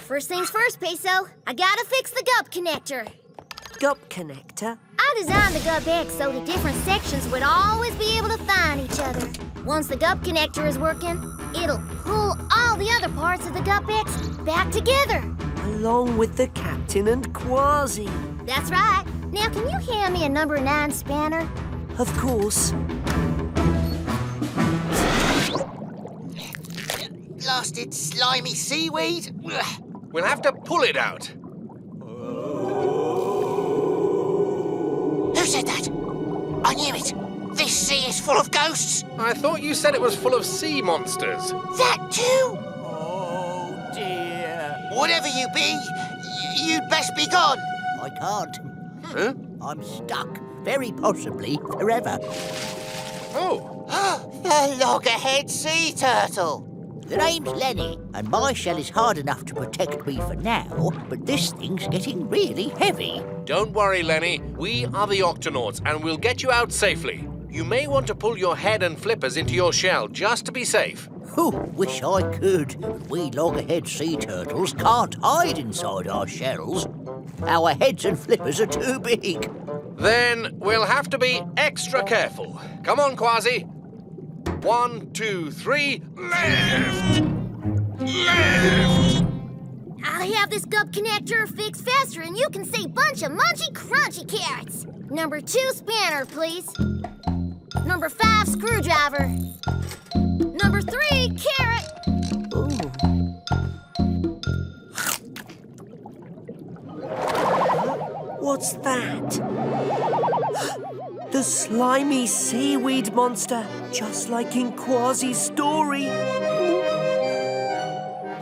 First things first, Peso. I gotta fix the GUP connector. GUP connector? I designed the GUP-X so the different sections would always be able to find each other. Once the GUP connector is working, it'll pull all the other parts of the GUP-X back together. Along with the captain and Kwazii. That's right. Now, can you hand me a number 9 spanner? Of course. Blasted slimy seaweed. We'll have to pull it out. Who said that? I knew it. This sea is full of ghosts. I thought you said it was full of sea monsters. That too? Oh, dear. Whatever you be, you'd best be gone. I can't. Huh? I'm stuck, very possibly forever. Oh. The loggerhead sea turtle. The name's Lenny, and my shell is hard enough to protect me for now, but this thing's getting really heavy. Don't worry, Lenny. We are the Octonauts, and we'll get you out safely. You may want to pull your head and flippers into your shell just to be safe. Whew, wish I could. We loggerhead sea turtles can't hide inside our shells. Our heads and flippers are too big. Then we'll have to be extra careful. Come on, Kwazii. 1, 2, 3, left! Left! I'll have this GUP connector fixed faster and you can say bunch of munchy crunchy carrots. Number 2 spanner, please. Number 5 screwdriver. Number 3 carrot. Ooh. What's that? The slimy seaweed monster, just like in Kwazii's story.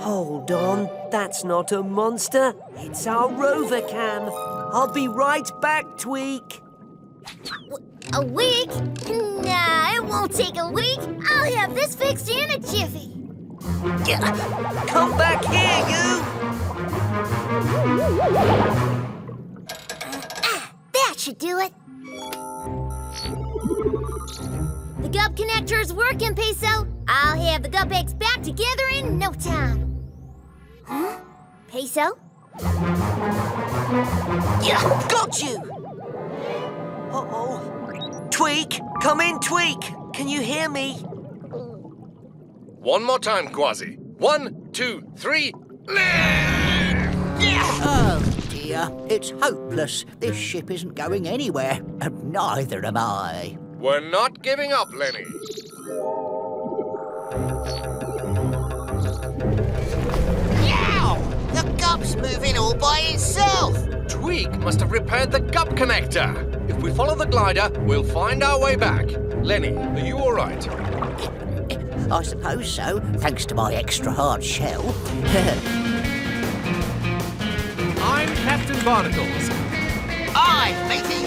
Hold on, that's not a monster. It's our rover cam. I'll be right back, Tweak. A week? Nah, it won't take a week. I'll have this fixed in a jiffy. Come back here, you! That should do it. The GUP connector's working, Peso. I'll have the GUP-X back together in no time. Huh? Peso? Yeah, got you. Uh-oh. Tweak! Come in, Tweak! Can you hear me? One more time, Kwazii. 1, 2, 3, left! Oh, dear. It's hopeless. This ship isn't going anywhere, and neither am I. We're not giving up, Lenny. Yow! The GUP's moving all by itself. Tweak must have repaired the GUP connector. If we follow the glider, we'll find our way back. Lenny, are you all right? I suppose so, thanks to my extra hard shell. I'm Captain Barnacles. Aye, matey.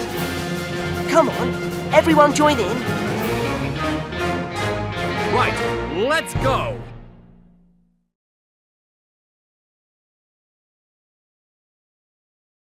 Come on, everyone join in. Right, let's go.